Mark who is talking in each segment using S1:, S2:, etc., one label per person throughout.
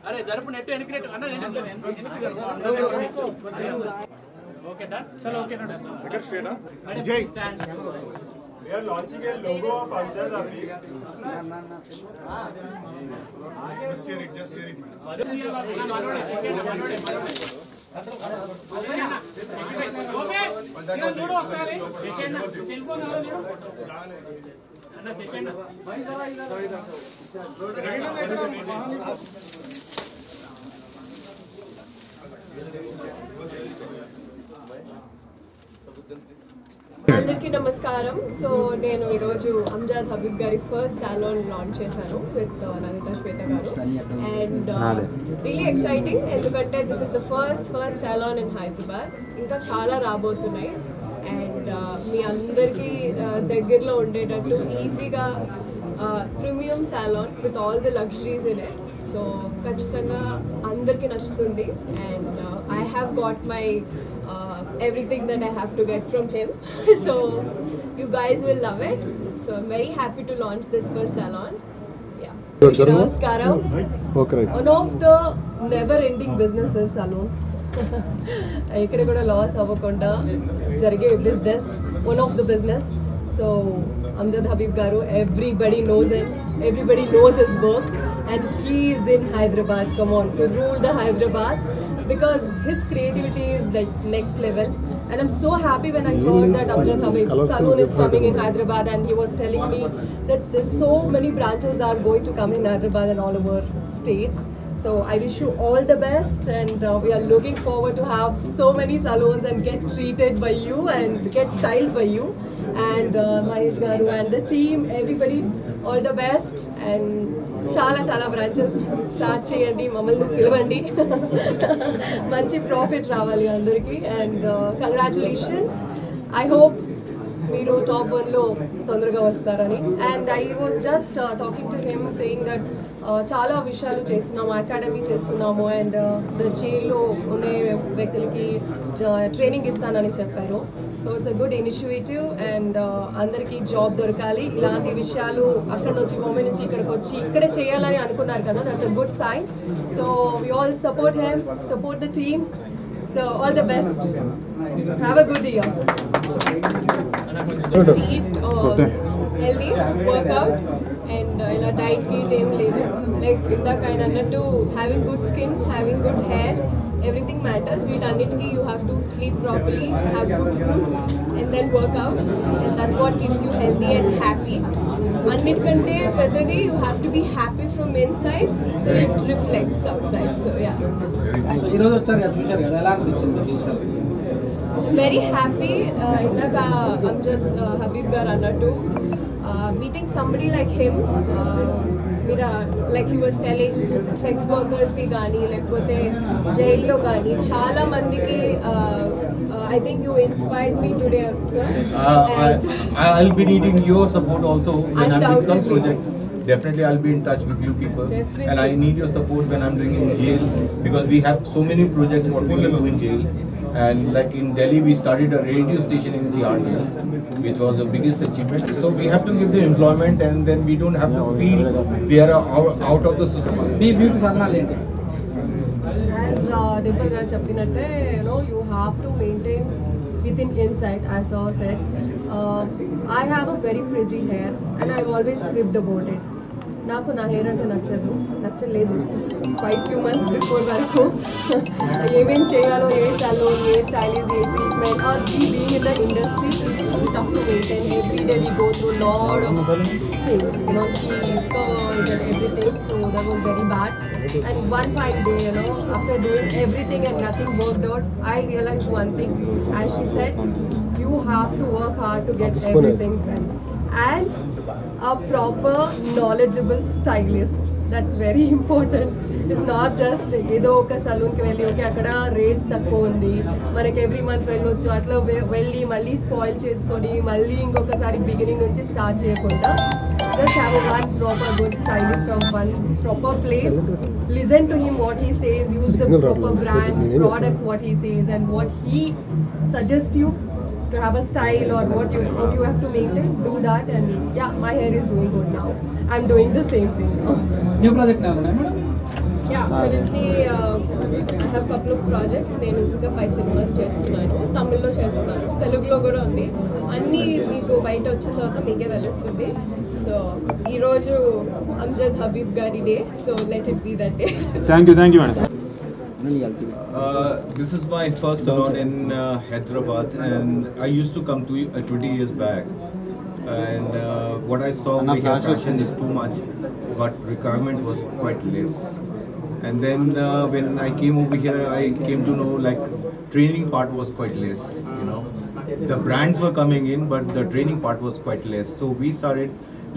S1: अरे जरूर net एनक्रेट okay done चलो okay done
S2: Vijay, we are launching a logo of Amjad Habib. Just hear it, just hear it.
S3: అందరికీ నమస్కారం. So నేను ఈరోజు అమ్జద్ హబీబ్ గారి ఫస్ట్ సాలోన్ లాంచ్ చేశాను విత్ ననితా శ్వేత గారు. అండ్ రియలీ ఎక్సైటింగ్ ఎందుకంటే this is the first సాలోన్ in Hyderabad. ఇంకా చాలా రాబోతున్నాయి అండ్ మీ అందరికీ దగ్గరలో ఉండేటట్టు ఈజీగా premium సాలోన్ with all the luxuries in it. So ఖచ్చితంగా అందరికీ నచ్చుతుంది and I have got my everything that I have to get from him. So you guys will love it. So I'm very happy to launch this first salon. Yeah.
S4: Namaskaram.
S2: Okay.
S4: One of the never ending businesses salon. ikkada kuda loss avakunda jarige business, one of the business. So Amjad Habib garu, everybody knows him, everybody knows his work, and he is in Hyderabad, come on, to rule the Hyderabad, because his creativity is like next level. And I'm so happy when I heard that Amjad Habib Salon is coming in Hyderabad, and he was telling me that there's so many branches are going to come in Hyderabad and all over states. So I wish you all the best, and we are looking forward to have so many salons and get treated by you and get styled by you. And Mahesh Garu and the team, everybody, all the best. And చాలా branches start చేయండి, మమ్మల్ని పిలవండి, మంచి profit రావాలి అందరికీ. And congratulations. I hope మీరు top 1లో తొందరగా వస్తారని. And I was just talking to him saying that చాలా విషయాలు చేస్తున్నాము, అకాడమీ చేస్తున్నాము, అండ్ జైల్లో ఉండే వ్యక్తులకి ట్రైనింగ్ ఇస్తానని చెప్పారు. So it's a good initiative and అందరికీ జాబ్ దొరకాలి. ఇలాంటి విషయాలు అక్కడ నుంచి బాంబే నుంచి ఇక్కడికి వచ్చి ఇక్కడే చేయాలని అనుకున్నారు కదా, that's a good sign. So we all support him, support the team. So all the best, have a good year.
S3: Eat healthy, work out and ఇలా డైట్ గీట్ ఏం లేదు. లైక్ ఇందాక ఆయన అన్నట్టు having good skin, having good hair, everything matters. వీటన్నిటికీ you have to sleep properly, have good food and then work out, and that's what keeps you healthy and happy. అన్నిటికంటే పెద్దది you have to be happy from inside, so it reflects outside. So yeah,
S5: ఈరోజు వచ్చారు కదా, చూశారు కదా, ఎలా అనిపించింది విషయాలు?
S3: very happy. ఇందాక అమ్జద్ హబీబ్ గారు అన్నట్టు meeting somebody like him, మీరా like he was telling sex వర్కర్స్కి కానీ లేకపోతే జైల్లో కానీ చాలా మందికి I think you inspired me today, sir.
S6: I'll be needing your support also when I'm doing some project. Definitely I'll be in touch with you people. Definitely. And I need your support when I'm doing in jail, because we have so many projects what we do in jail. And like in Delhi we started a radio station in the army, which was the biggest achievement. So we have to give them employment, and then we don't have to feel they are out of the society.
S5: Me beauty సాధనాలు ఏంటి?
S4: As Dimple garu cheppinatte, you have to maintain within inside, as I said. I have a very frizzy hair and I always cribbed about it. నాకు నా hair అంటే నచ్చలేదు quiet few months before వరకు ఏమేం చేయాలో a salon a stylist a treatment are being in the industry it's too tough to maintain every day we go through lot of things heels, curls and everything, so that was very bad. And one fine day, after doing everything and nothing worked out, I realized one thing. As she said, you have to work hard to get everything done. And a proper knowledgeable stylist, that's very important. It's not just ఏదో ఒక సలూన్కి వెళ్ళి okay అక్కడ rates తక్కువ ఉంది మనకి every month వెళ్ళొచ్చు అట్లా వెళ్ళి మళ్ళీ స్పాయిల్ చేసుకొని మళ్ళీ ఇంకొకసారి బిగినింగ్ నుంచి స్టార్ట్ చేయకుండా just have one proper good stylist from one proper place, listen to him what he says, use the proper brand products what he says and what he suggests you to have a style or what you have to maintain, do that. And yeah, my hair is doing good now. I'm doing the same thing now.
S5: New project now, madam?
S3: Yeah, currently I have couple of projects. నేను ఇంకా 5 cinemas చేస్తున్నాను, తమిళ్లో చేస్తున్నాను, తెలుగులో కూడా ఉంది. అన్నీ మీకు బయట వచ్చిన తర్వాత మీకే తెలుస్తుంది. సో ఈరోజు అమ్జద్ హబీబ్ గారి day, so let it be that day.
S1: Thank you madam.
S6: This is my first salon in Hyderabad, and I used to come to 20 years back. And what I saw over here, fashion is too much, but requirement was quite less. And then when I came over here, I came to know like training part was quite less. The brands were coming in, but the training part was quite less. So we started,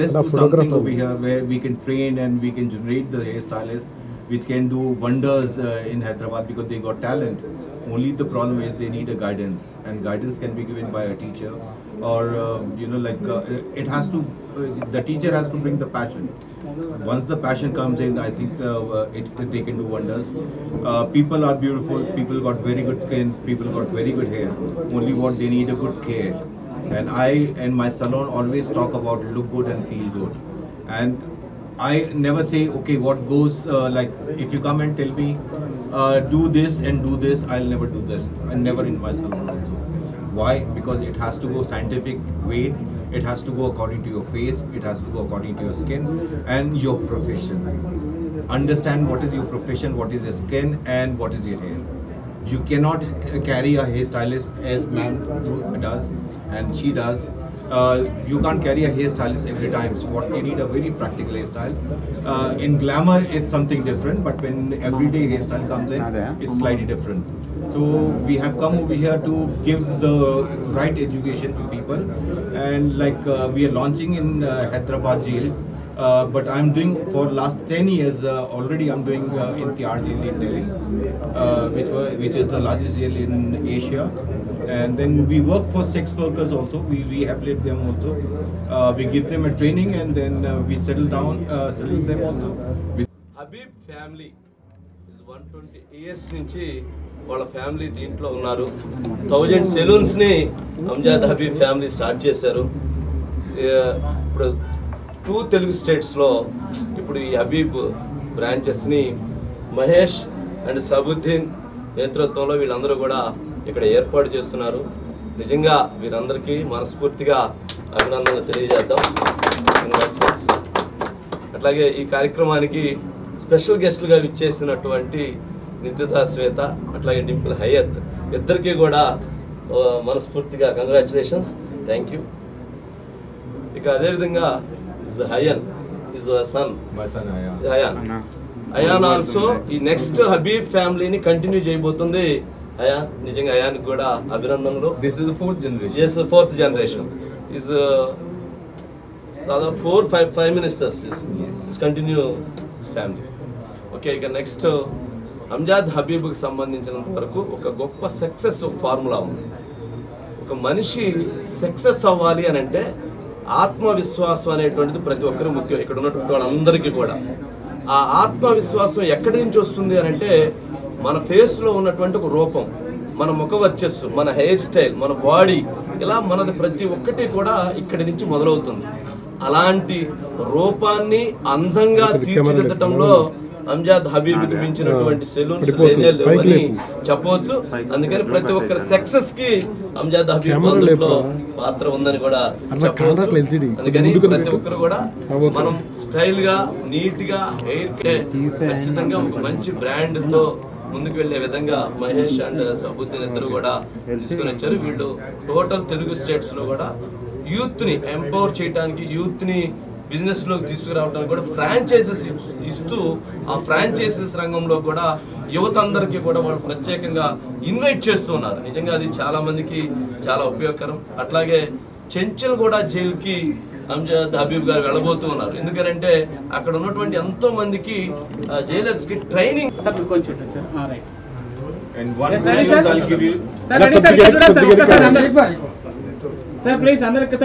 S6: let's do something over here where we can train and we can generate the hairstylists which can do wonders in Hyderabad because they got talent. Only the problem is they need a guidance, and guidance can be given by a teacher, or it has to. The teacher has to bring the passion. Once the passion comes in, I think they can do wonders. People are beautiful. People got very good skin. People got very good hair. Only what they need a good care. And I and my salon always talk about look good and feel good. And I never say, okay, what goes, like if you come and tell me, do this and do this, I'll never do this. And never in my salon also. Why? Because it has to go scientific way. It has to go according to your face. It has to go according to your skin and your profession. Understand what is your profession, what is your skin and what is your hair. You cannot carry a hairstylist as ma'am does and she does. You can't carry a hairstylist every time. So what you need a very practical hairstyle. In glamour is something different, but when everyday hairstyle comes in, it's slightly different. So we have come over here to give the right education to people, and like we are launching in Hyderabad jail. But I'm doing for last 10 years already. I'm doing in Tihar jail in Delhi, which is the largest jail in Asia. And then we work for sex workers also. We rehabilitate them also. We give them a training, and then we settle them also.
S7: Habib family is 120 years నుంచి వాళ్ళ family దీంట్లో ఉన్నారు. 1000 salons ని Amjad Habib family start చేశారు. ఇప్పుడు 2 Telugu states లో ఇప్పుడు ఈ హబీబ్ బ్రాంచెస్ ని మహేష్ అండ్ సబుద్దీన్ నేతృత్వంలో వీళ్ళందరూ కూడా ఇక్కడ ఏర్పాటు చేస్తున్నారు. నిజంగా వీరందరికీ మనస్ఫూర్తిగా అభినందనలు తెలియజేద్దాం. అట్లాగే ఈ కార్యక్రమానికి స్పెషల్ గెస్ట్లుగా విచ్చేసినటువంటి నిత్యతా శ్వేత అట్లాగే డింపుల్ హయత్ ఇద్దరికీ కూడా మనస్ఫూర్తిగా కంగ్రాచులేషన్స్, థ్యాంక్ యూ. ఇక అదేవిధంగా హయన్ ఈజ్ సన్, అయాన్ ఆల్సో ఈ నెక్స్ట్ హబీబ్ ఫ్యామిలీని కంటిన్యూ చేయబోతుంది. అయాన్ నిజంగా అయాన్కి కూడా అభినందనలు.
S6: This is the 4th generation.
S7: Yes, 4th generation. Is దాదాపు 4-5 ministers is continue his family. Okay, ఇక నెక్స్ట్ అమ్జద్ హబీబ్కి సంబంధించినంత వరకు ఒక గొప్ప సక్సెస్ ఫార్ములా ఉంది. ఒక మనిషి సక్సెస్ అవ్వాలి అని అంటే ఆత్మవిశ్వాసం అనేటువంటిది ప్రతి ఒక్కరు ముఖ్యం. ఇక్కడ ఉన్నటువంటి వాళ్ళందరికీ కూడా ఆ ఆత్మవిశ్వాసం ఎక్కడి నుంచి వస్తుంది అని అంటే మన ఫేస్లో ఉన్నటువంటి ఒక రూపం, మన ముఖ వర్చస్సు, మన హెయిర్ స్టైల్, మన బాడీ, ఇలా మనది ప్రతి ఒక్కటి కూడా ఇక్కడి నుంచి మొదలవుతుంది. అలాంటి రూపాన్ని అందంగా తీర్చిదిద్దటంలో అంజాద్ హబీబ్కి మించినటువంటి సెలూన్స్ లేనే లేవని చెప్పవచ్చు. అందుకని ప్రతి ఒక్కరి సక్సెస్ కి అంజాద్ హబీబ్ అందులో పాత్ర ఉందని కూడా చెప్పవచ్చు. అందుకని ప్రతి ఒక్కరు కూడా మనం స్టైల్ గా నీట్ గా హెయిర్ కేర్ ఖచ్చితంగా ఒక మంచి బ్రాండ్ తో ముందుకు వెళ్లే విధంగా మహేష్ అండ్ సబుద్దీన్ ఇద్దరు కూడా తీసుకుని వచ్చారు. వీళ్ళు టోటల్ తెలుగు స్టేట్స్ లో కూడా యూత్ ని ఎంపవర్ చేయడానికి, యూత్ ని బిజినెస్ లోకి తీసుకురావడానికి కూడా ఫ్రాంచైజెస్ ఇస్తూ ఆ ఫ్రాంచైజెస్ రంగంలో కూడా యువత అందరికీ కూడా వాళ్ళు ప్రత్యేకంగా ఇన్వైట్ చేస్తున్నారు. నిజంగా అది చాలా మందికి చాలా ఉపయోగకరం. అట్లాగే చెంచల్ కూడా జైలుకి అంజాద్ హబీబ్ గారు వెళ్ళబోతున్నారు. ఎందుకంటే అక్కడ ఉన్నటువంటి ఎంతో మందికి జైలర్స్ కి ట్రైనింగ్.
S1: సార్ ప్లీజ్ అందరికి